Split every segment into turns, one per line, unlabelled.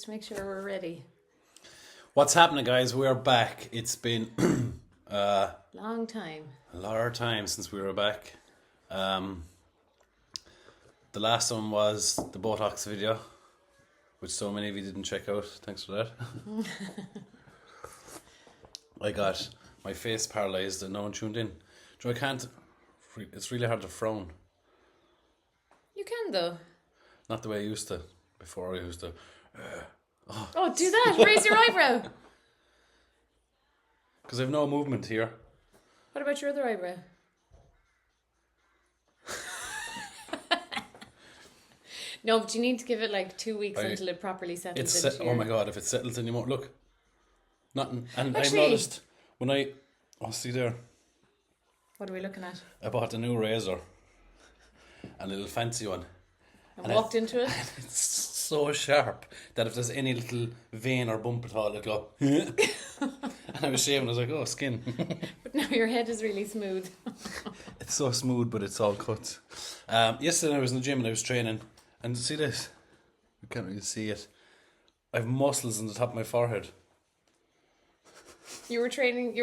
to make sure we're ready.
What's happening, guys? We're back. It's been
Long time.
a lot of time since we were back. The last one was the Botox video, which so many of you didn't check out. Thanks for that. I got my face paralysed and no one tuned in. I can't. It's really hard to frown.
You can though.
Not the way I used to. Before I used to.
Oh, do that. Raise your eyebrow.
Because I have no movement here.
What about your other eyebrow? No, but you need to give it like 2 weeks until it properly settles into your...
Oh my god, if it settles anymore. Look. Nothing. And
Actually,
I noticed when I... Oh, see there.
What are we looking at?
I bought a new razor. A little fancy one.
And walked into it?
It's so sharp that if there's any little vein or bump at all, it'll go... And I was shaving, I was like, oh, skin.
But now your head is really smooth.
It's so smooth, but it's all cut. Yesterday I was in the gym and I was training. And see this? You can't really see it. I have muscles on the top of my forehead.
You were training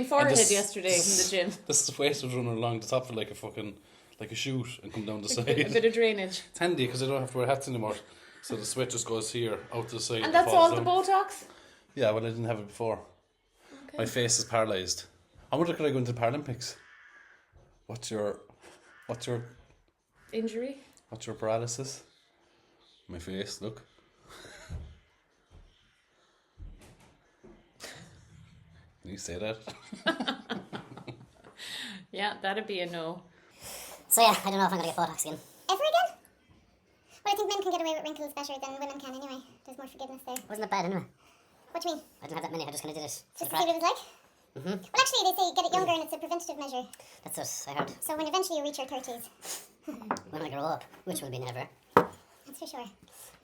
forehead yesterday in the gym.
This weight was running along the top of like a chute and come down the side.
A bit of drainage.
It's handy because I don't have to wear hats anymore. So the sweat just goes here, out to the side.
And that's all the Botox?
Yeah, well I didn't have it before. Okay. My face is paralysed. I wonder could I go into the Paralympics? What's your
injury?
What's your paralysis? My face, look. Can you say that?
Yeah, that'd be a no.
So yeah, I don't know if I'm going to get Botox again. Ever again? Well, I think men can get away with wrinkles better than women can anyway. There's more forgiveness there. Wasn't that bad anyway? What do you mean? I didn't have that many, I just kind of did it.
Just to see what it was like? Mm-hmm. Well, actually, they say get it younger and it's a preventative measure.
That's what I heard.
So when eventually you reach your 30s.
When I grow up, which will be never.
That's for sure.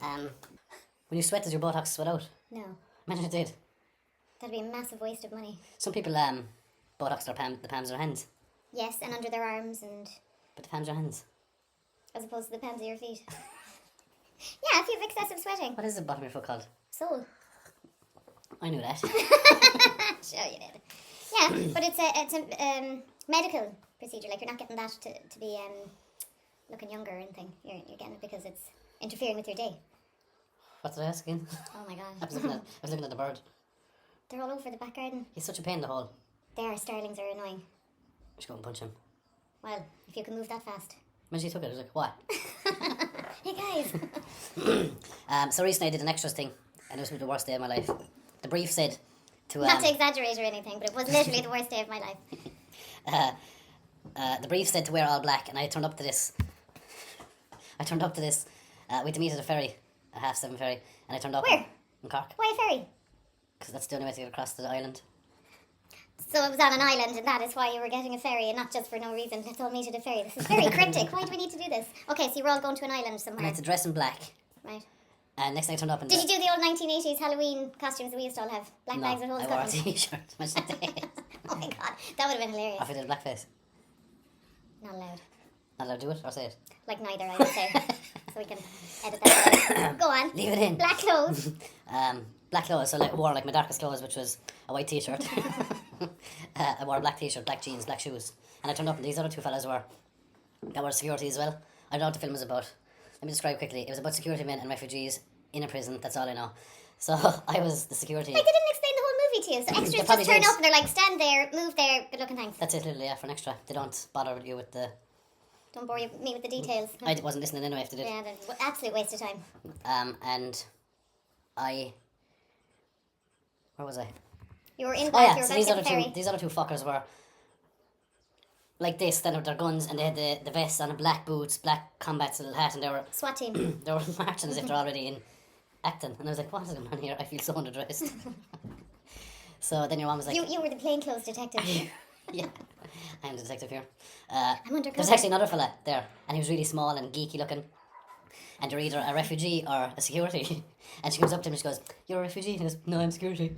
When you sweat, does your Botox sweat out?
No.
Imagine it did.
That'd be a massive waste of money.
Some people Botox their the palms of their hands.
Yes, and under their arms and...
But the palms of your hands?
As opposed to the palms of your feet. Yeah, if you have excessive sweating.
What is the bottom of your foot called?
Sole.
I knew that.
Sure you did. Yeah, but it's a medical procedure. Like, you're not getting that to be looking younger or anything. You're getting it because it's interfering with your day.
What did I ask again?
Oh my god.
I was looking at the bird.
They're all over the back garden.
He's such a pain in the hole.
They are. Starlings are annoying.
I should go and punch him.
Well, if you can move that fast.
Imagine he took it. I was like, what?
Hey guys.
So recently I did an extras thing, and it was the worst day of my life. The brief said to...
Not to exaggerate or anything, but it was literally the worst day of my life.
The brief said to wear all black, and I turned up to this. We had to meet at a ferry, a 7:30 ferry, and I turned up.
Where?
In Cork.
Why a ferry?
Because that's the only way to get across the island.
So it was on an island, and that is why you were getting a ferry, and not just for no reason. Let's all meet at a ferry. This is very cryptic. Why do we need to do this? Okay, so you were all going to an island
And I
somewhere.
had to dress in black.
Right.
And next thing I turned up and...
Did you do the old 1980s Halloween costumes that we used to all have? Black bags with holes
I
cut
wore a
them?
t-shirt. Imagine that.
Oh my god, that would have been hilarious.
Off I did a blackface.
Not allowed.
Not allowed to do it or say it?
Like neither, I would say. So we can edit that out. Go on.
Leave it in.
Black clothes.
Black clothes, so I wore like my darkest clothes, which was a white t-shirt. I wore a black t-shirt, black jeans, black shoes. And I turned up and these other two fellas that were security as well. I don't know what the film was about. Let me describe quickly. It was about security men and refugees in a prison, that's all I know. So I was the security.
Like, they didn't explain the whole movie to you. So extras just turn up and they're like, stand there, move there, good looking, thanks.
That's it, literally, yeah, for an extra. They don't bother you with the...
Don't bore me with the details.
I wasn't listening anyway if they did.
Yeah, they're absolute waste of time.
And where was I?
You were in
Oh yeah,
you were
so
about to get the ferry.
these other two fuckers were like this, standing with their guns, and they had the vests on, black boots, black combat little hat, and they were
SWAT team.
they were marching as if they're already in acting. And I was like, what is going on here? I feel so underdressed. So then your mom was like...
You were the plainclothes detective.
Yeah, I am the detective here.
I'm undercover.
There's actually another fella there, and he was really small and geeky looking. And you're either a refugee or a security. And she comes up to him and she goes, "You're a refugee?" And he goes, "No, I'm security."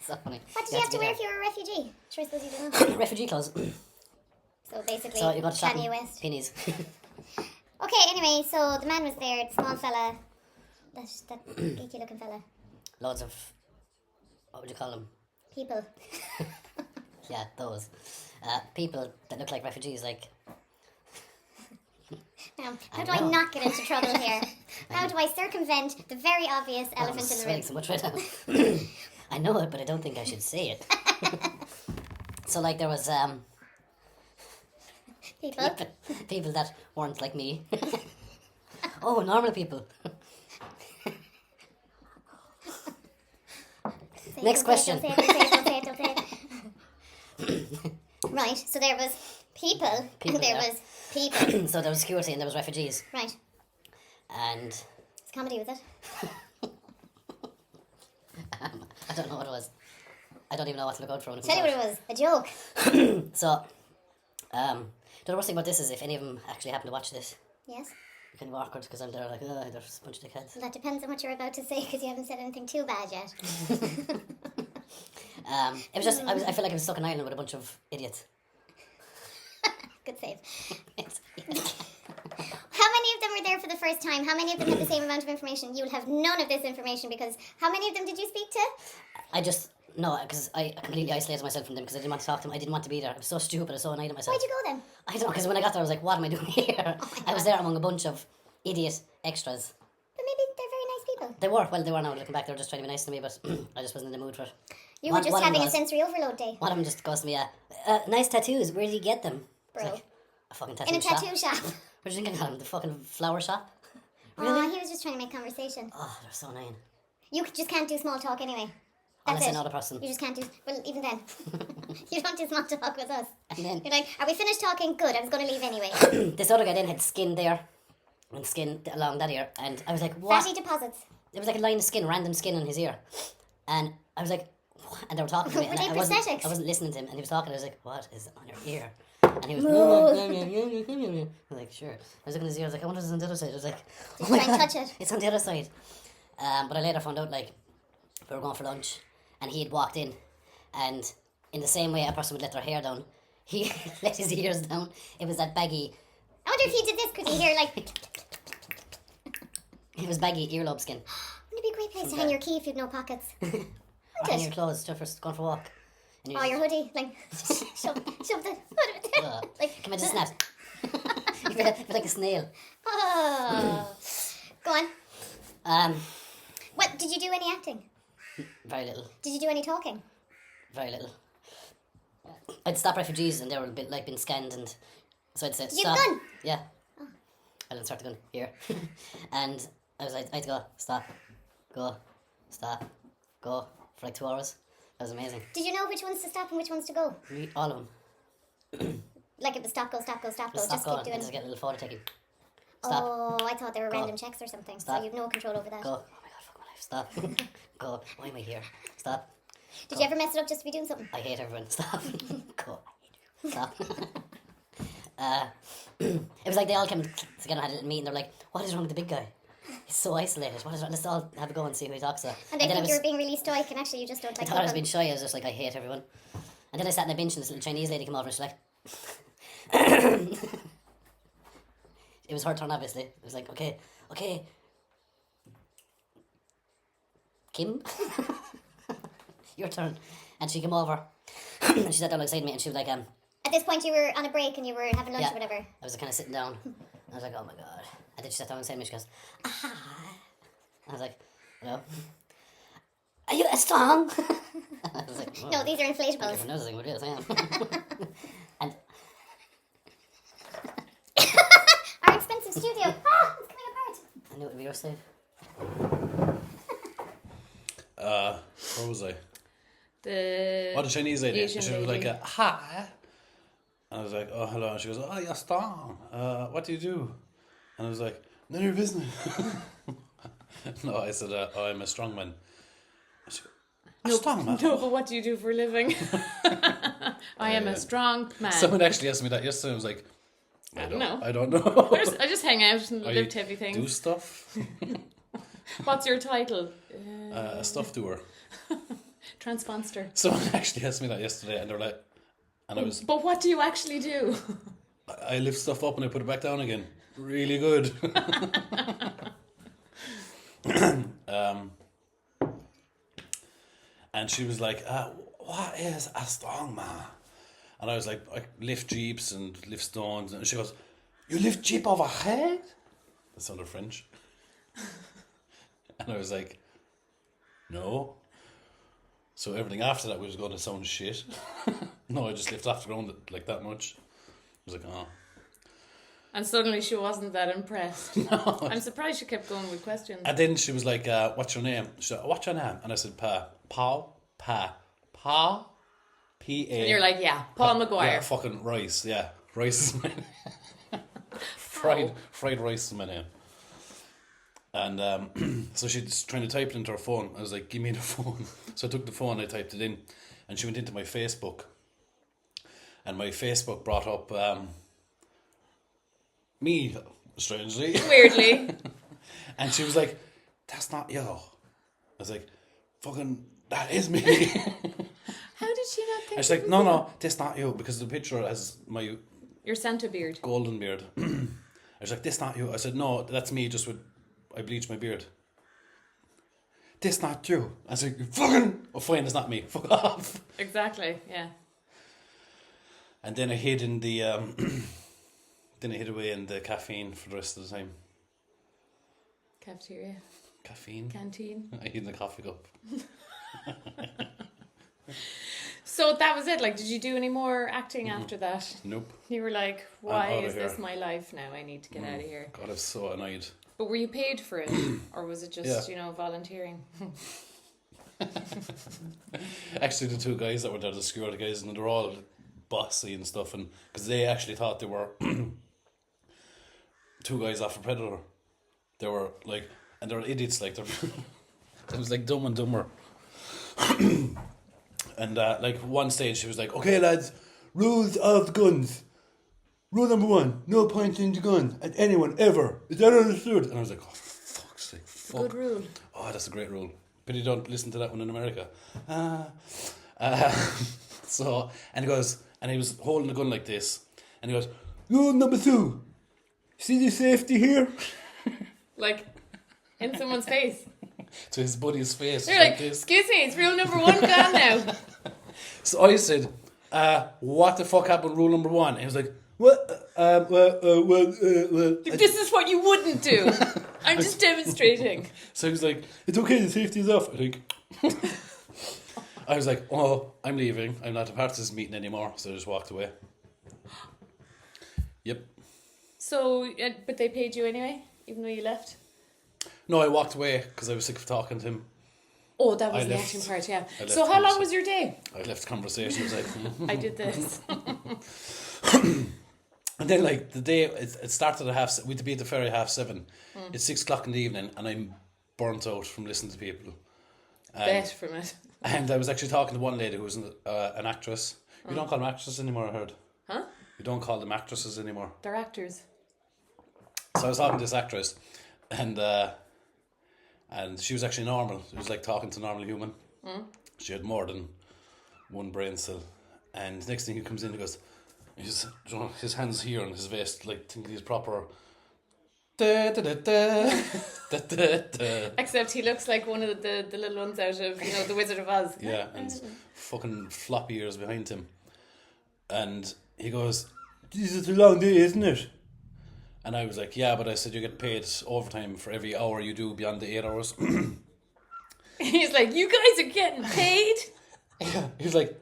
So funny.
What did you have to wear if you were a refugee? Sure, I suppose you don't know.
Refugee clothes.
So basically,
So you got shot
Kanye
in
West.
pennies.
Okay, anyway, so the man was there, the small fella. that geeky looking fella.
Loads of, what would you call them?
People.
Yeah, those. People that look like refugees, like...
How do I not get into trouble here? How do I circumvent the very obvious elephant in the room?
So much right now. I know it, but I don't think I should say it. So, like, there was people that weren't like me. Oh, normal people. Next question.
Don't say it. Right, so there was people and there was people.
So there was security and there was refugees.
Right.
And...
It's comedy, was it?
I don't know what it was. I don't even know what to look out for.
Tell you what it was. A joke.
So, the worst thing about this is if any of them actually happen to watch this,
Yes.
it's kind of awkward because I'm there like, oh, there's a bunch of dickheads.
Well, that depends on what you're about to say because you haven't said anything too bad yet.
It was just, I feel like I was stuck in Ireland with a bunch of idiots.
Good save. How many of them were there for the first time? How many of them had the same amount of information? You'll have none of this information because how many of them did you speak to?
No, because I completely isolated myself from them because I didn't want to talk to them. I didn't want to be there. I was so stupid. I was so annoyed at myself.
Why'd you go then?
I don't know, because when I got there, I was like, what am I doing here? I was there among a bunch of idiot extras.
But maybe they're very nice people.
They were now looking back. They were just trying to be nice to me, but I just wasn't in the mood for it.
You were just having a sensory overload day.
One of them just goes to me, nice tattoos. Where did you get them?
Bro.
Like, a fucking tattoo
In a
shop.
tattoo shop.
What do you think I got him? The fucking flower shop?
Oh, he was just trying to make conversation.
Oh, they're so annoying.
You just can't do small talk anyway. That's
Unless I
it.
know the person.
You just can't do... Well, even then. You don't do small talk with us.
And then
You're like, are we finished talking? Good, I was going to leave anyway.
this other guy then had skin there and skin along that ear, and I was like, what?
Fatty deposits.
It was like a line of skin, random skin in his ear, and I was like, what? And they were talking to me,
Were
and
they
I
prosthetics?
wasn't listening to him, and he was talking. I was like, what is on your ear? And he was, I was like, sure. I was looking at his ear. I was like, I wonder if it's on the other side. I was like,
Did
oh
you
my
try and
God,
touch it?
it's on the other side. But I later found out like we were going for lunch, and he had walked in, and in the same way a person would let their hair down, he let his ears down. It was that baggy.
I wonder if he did this, could you hear like...
It was baggy earlobe skin.
Wouldn't it be a great place to hang your key if you'd no pockets?
Or hang your clothes just for going for a walk. And he
Oh,
was-
your hoodie, like, shove the hood of it. Like,
Come on, just snap. You feel like a snail.
Oh. Go on.
Um,
What, did you do any acting?
very little.
Did you do any talking?
Very little. I'd stop refugees and they were a bit like being scanned, and so I'd say
Did you
stop.
have a gun?
Yeah. I didn't start the gun here. And I had to go, stop, go, stop, go for like 2 hours. That was amazing.
Did you know which ones to stop and which ones to go?
All of them.
Like it was stop, go, stop, go, stop, go.
Just
Just
stop
keep
going and
doing
just get a little photo taken. Stop,
Oh, I thought they were
Go.
random checks or something.
Stop.
So you've no control over that.
go. Oh my God, fuck my life. Stop. Go. Why am I here? Stop.
Did you ever mess it up just to be doing something?
I hate everyone. Stop. Go. I hate you. Stop. It was like they all came together and had a little meeting. They're like, what is wrong with the big guy? He's so isolated. What is wrong? Let's all have a go and see who he talks to.
And they
then
think you were being really stoic and actually you just don't
I
like
thought I was
people.
being shy. I was just like, I hate everyone. And then I sat on a bench and this little Chinese lady came over and she's like... It was her turn, obviously. It was like, okay. Kim? Your turn. And she came over and she sat down beside me and she was like,
At this point you were on a break and you were having lunch
Yeah.
or whatever.
I was kind of sitting down. I was like, oh my God. And then she sat down beside me and she goes, ah. I was like, hello? Are you a song? I was like,
No, these are
I
inflatables.
never noticing what it is, I am. And
Our expensive studio. Ah, it's coming apart.
I knew it would be your save.
Where was I?
The
Oh, the Chinese lady.
Asian
She was
lady.
like, hi. And I was like, oh, hello. And she goes, oh, you're strong. What do you do? And I was like, none of your business. No, I said, oh, I'm a strong man. And she goes, a strong man?
No, but what do you do for a living? I am a strong man.
Someone actually asked me that yesterday. I was like, I don't
know.
know.
I just hang out and
Oh,
lift
you
heavy
Do
things.
stuff.
What's your title?
A stuff doer.
Transponster.
Someone actually asked me that yesterday, and they were like, and I was,
But what do you actually do?
I lift stuff up and I put it back down again. Really good. And she was like, what is a strongman? And I was like, I lift jeeps and lift stones. And she goes, you lift jeep overhead? That sounded French. And I was like, no. So everything after that was going to sound shit. No, I just lift off the ground like that much. I was like, oh.
And suddenly she wasn't that impressed. No. I'm surprised she kept going with questions.
And then she was like, what's your name? She said, what's your name? And I said, Pa. P-A.
And you're like, yeah, Paul Maguire.
Yeah, fucking rice, yeah. Rice is my name. fried rice is my name. And so she's trying to type it into her phone. I was like, give me the phone. So I took the phone, I typed it in, and she went into my Facebook. And my Facebook brought up me, strangely.
Weirdly.
And she was like, that's not you. I was like, fucking, that is me.
How did she not think?
And she's like, no, that's not you, because the picture has
your Santa beard.
Golden beard. I was like, this not you. I said, no, that's me, just with, I bleached my beard. This not you. I was like, fucking, oh fine, it's not me. Fuck off.
Exactly, yeah.
And then I hid in the, then I hid away in the caffeine for the rest of the time.
Cafeteria.
Caffeine?
Canteen.
I hid in the coffee cup.
So that was it. Like, did you do any more acting after that?
Nope.
You were like, why
I'm
is
outta
this
here.
my life now? I need to get out of here.
God, I was so annoyed.
But were you paid for it? Or was it just, volunteering?
Actually, the two guys that were there, the security guys, and they're all bossy and stuff, and because they actually thought they were two guys off a Predator. They were like, and they were idiots, like, they're it was like Dumb and Dumber. And like one stage she was like, okay lads, rules of guns. Rule number 1, no pointing the gun at anyone ever. Is that understood? And I was like, oh, for fuck's sake, fuck.
Good rule.
Oh, that's a great rule. But you don't listen to that one in America. So, and he goes, and he was holding the gun like this, and he goes, rule number 2, see the safety here?
Like, in someone's face.
To his buddy's face.
They're like, excuse me, it's rule number 1 gone now.
So I said, what the fuck happened with rule number 1? And he was like, what?
This is what you wouldn't do. I'm just demonstrating.
So he was like, it's okay, the safety is off. I think. I was like, oh, I'm leaving. I'm not a part of this meeting anymore. So I just walked away. Yep.
So, but they paid you anyway, even though you left?
No, I walked away because I was sick of talking to him.
Oh, that was
I
the
left-
acting part, yeah.
I left
So how long was your day?
I left the conversation. I was like,
I did this.
and then like the day, it started at we had to be at the ferry at 7:30. It's 6:00 in the evening and I'm burnt out from listening to people.
Bet from it.
And I was actually talking to one lady who was an actress. You don't call them actresses anymore, I heard.
Huh?
You don't call them actresses anymore.
They're actors.
So I was talking to this actress, and she was actually normal. It was like talking to a normal human. She had more than one brain cell. And next thing he comes in, he goes, his hands here on his vest, like thinking he's proper. Da, da, da, da, da, da, da.
Except he looks like one of the little ones out of, The Wizard of Oz.
Yeah, and fucking floppy ears behind him. And he goes, this is a long day, isn't it? And I was like, yeah, but I said you get paid overtime for every hour you do beyond the 8 hours.
He's like, you guys are getting paid?
Yeah, he was like,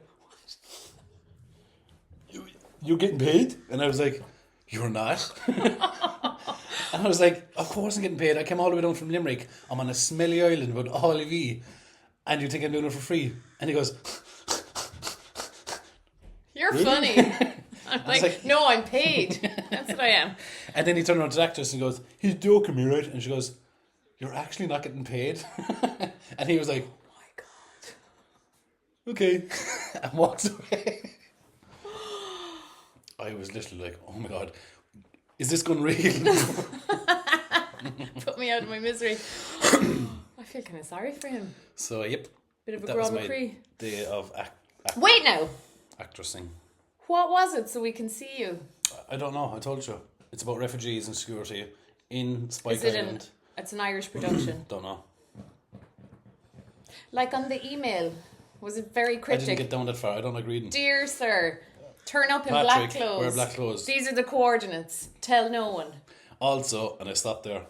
you're getting paid? And I was like, you're not? And I was like, of course I'm getting paid. I came all the way down from Limerick. I'm on a smelly island with Olive, and you think I'm doing it for free? And he goes,
You're
really?
funny. I'm
was like,
no, I'm paid. That's what I am.
And then he turned around to the actress and goes, he's joking me, right? And she goes, you're actually not getting paid? And he was like, oh my God. Okay. And walked away. I was literally like, oh my God, is this gun real?
Put me out of my misery. I feel kind of sorry for him.
So, yep.
Bit of a
That was
Grand
my
Prix.
day of
Wait now.
actressing.
What was it so we can see you?
I don't know, I told you. It's about refugees and security in Spike
Is it
Island.
It's an Irish production.
Don't know.
Like on the email, was it very
I
cryptic?
didn't get down that far. I don't like reading.
Dear sir, turn up in black
Patrick,
clothes.
wear black clothes.
These are the coordinates. Tell no one.
Also, and I stopped there.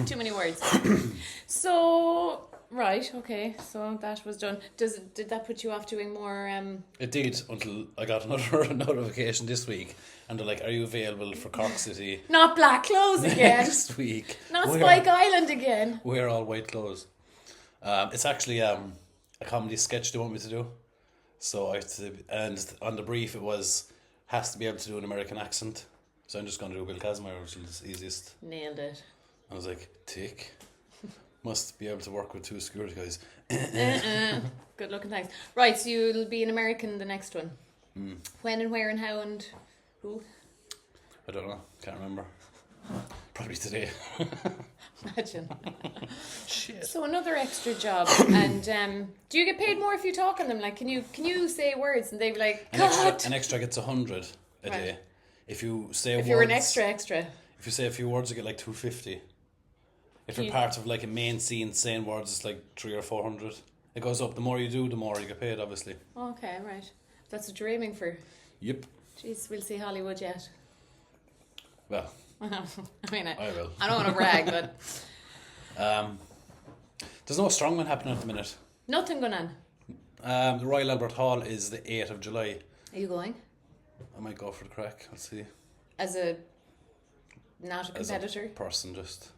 Too many words. So, right, okay. So that was done. Did that put you off doing more?
It did until I got another notification this week, and they're like, "Are you available for Cork City
Not black clothes again.
next week?"
Not
Wear-
Spike Island again.
Wear all white clothes. It's actually a comedy sketch they want me to do. So I have to, and on the brief it was has to be able to do an American accent. So I'm just going to do Bill Casimir, which is the easiest.
Nailed it.
I was like, tick. Must be able to work with 2 security guys.
Good looking, thanks. Right, so you'll be an American the next one. When and where and how and who?
I don't know. Can't remember. Probably today.
Imagine.
Shit.
So another extra job, and do you get paid more if you talk on them? Like, can you say words and they be like, God.
An extra gets 100 a
Right.
day. If you say
If
words,
you're an extra,
if you say a few words, you get like 250. If you're
You-
part of like a main scene saying words, it's like 300 or 400. It goes up. The more you do, the more you get paid. Obviously.
okay, right. That's what you're aiming for.
Yep.
Jeez, we'll see Hollywood yet.
Well,
I mean,
I will.
I don't want to brag, but
There's no strongman happening at the minute.
nothing going on.
The Royal Albert Hall is the 8th of July.
Are you going
I might go for the crack. Let's see.
as a not a
As a
competitor
person, just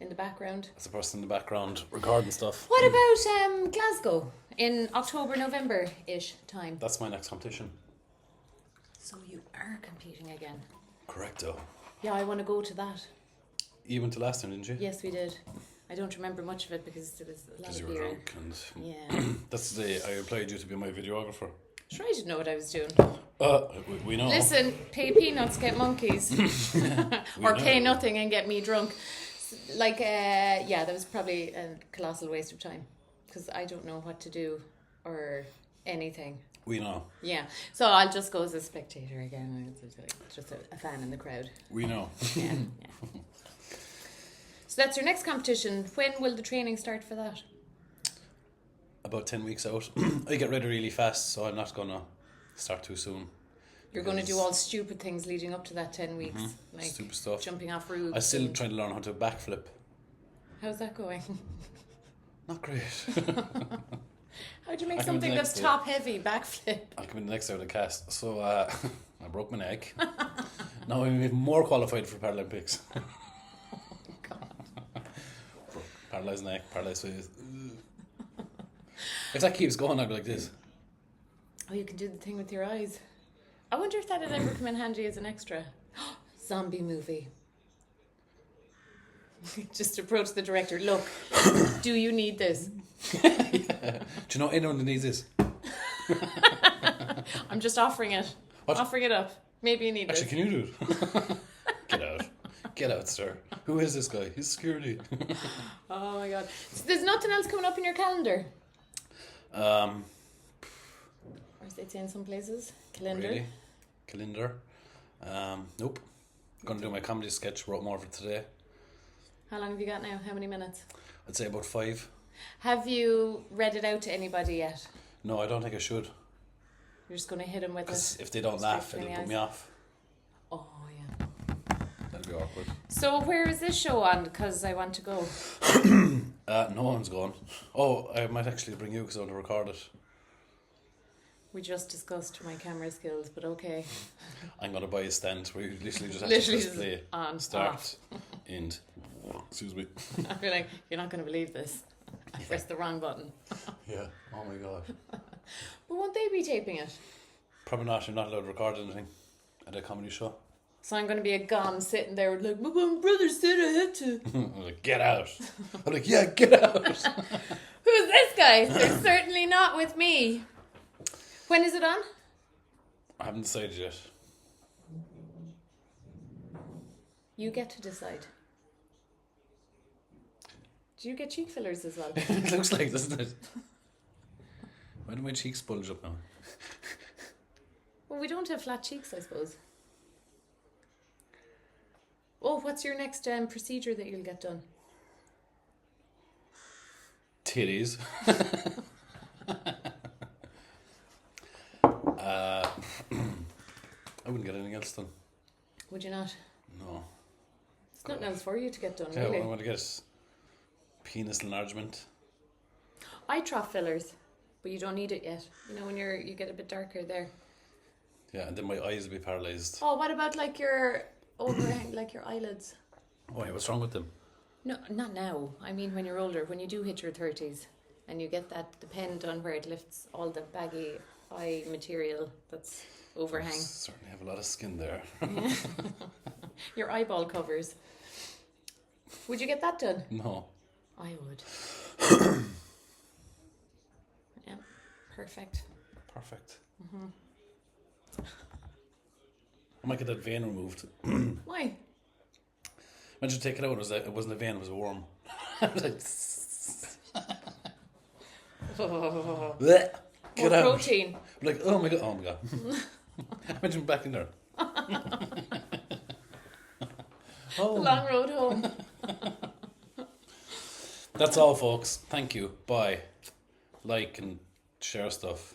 in the background?
as a person in the background recording stuff.
What about Glasgow in October, November ish time?
That's my next competition.
So you are competing again.
Correcto.
Yeah, I want to go to that.
You went to last time, didn't you?
Yes, we did. I don't remember much of it because there was a lot
Because
of
you were
beer.
drunk, and
Yeah.
that's the day I applied you to be my videographer.
Sure, I didn't know what I was doing.
We know.
Listen, pay peanuts, get monkeys. Or pay
know.
nothing and get me drunk. Like, yeah, that was probably a colossal waste of time. Because I don't know what to do or anything.
We know.
Yeah. So I'll just go as a spectator again. It's just a fan in the crowd.
We know.
Yeah. So that's your next competition. When will the training start for that?
About 10 weeks out. I get ready really fast, so I'm not going to start too soon.
You're going to do all stupid things leading up to that 10 weeks. Like
Stupid stuff.
jumping off roofs.
I'm still
and-
trying to learn how to backflip.
How's that going?
Not great.
How'd you make
I can
something
do
that's
next day.
top heavy backflip?
I'll come in the next out of the cast. So I broke my neck. Now I'm even more qualified for Paralympics. Paralysed neck, paralysed face. If that keeps going, I'll be like this.
Oh, you can do the thing with your eyes. I wonder if that'd ever come in handy as an extra. Zombie movie. Just approach the director. Look, do you need this?
Yeah. Do you know anyone that needs this?
I'm just offering it.
What?
Offering it up. Maybe you need
Actually,
this.
can you do it? Get out. Get out, sir. Who is this guy? He's security.
Oh my god. So there's nothing else coming up in your calendar? Or is it in some places? Calendar?
Really? Calendar? Nope. Gonna do my comedy sketch. Wrote more of it today.
How long have you got now? How many minutes?
I'd say about 5.
Have you read it out to anybody yet?
No, I don't think I should.
You're just going to hit them with
Because
it?
if they don't
Straight
laugh,
between
it'll
the
put me
eyes.
off.
Oh, yeah.
That'll be awkward.
So where is this show on? Because I want to go.
No one's gone. Oh, I might actually bring you because I want to record it.
We just discussed my camera skills, but okay.
I'm going to buy a stand where you literally just have
Literally
to press
just
play,
on,
start,
off.
end. Excuse me.
I feel like you're not going to believe this. I pressed the wrong button.
Yeah. Oh my god.
But won't they be taping it?
Probably not. You're not allowed to record anything at a comedy show.
So I'm going to be a gum sitting there like, my brother said I had to.
I'm like, get out. I'm like, yeah, get out.
Who's this guy? They're certainly not with me. When is it on?
I haven't decided yet.
You get to decide. Do you get cheek fillers as well?
It looks like, doesn't it? Why do my cheeks bulge up now?
Well, we don't have flat cheeks, I suppose. Oh, what's your next procedure that you'll get done?
Titties. I wouldn't get anything else done.
Would you not?
No.
There's nothing else for you to get done,
Yeah,
really.
well, I'm going to get penis enlargement.
Eye trough fillers, but you don't need it yet. You know, when you get a bit darker there.
Yeah, and then my eyes will be paralysed.
Oh, what about like your overhang, like your eyelids?
Oh, yeah, what's wrong with them?
No, not now. I mean, when you're older, when you do hit your 30s, and you get that depend on where it lifts all the baggy eye material that's overhang.
I certainly have a lot of skin there.
Your eyeball covers. Would you get that done?
No.
I would. Yeah, perfect.
Perfect. I might get that vein removed.
Why?
Imagine take it out, it wasn't a vein, it was a worm.
More
Blech, get out.
protein.
Like, oh my god. Imagine back in there. Oh.
Long road home.
That's all, folks. Thank you. Bye. Like and share stuff.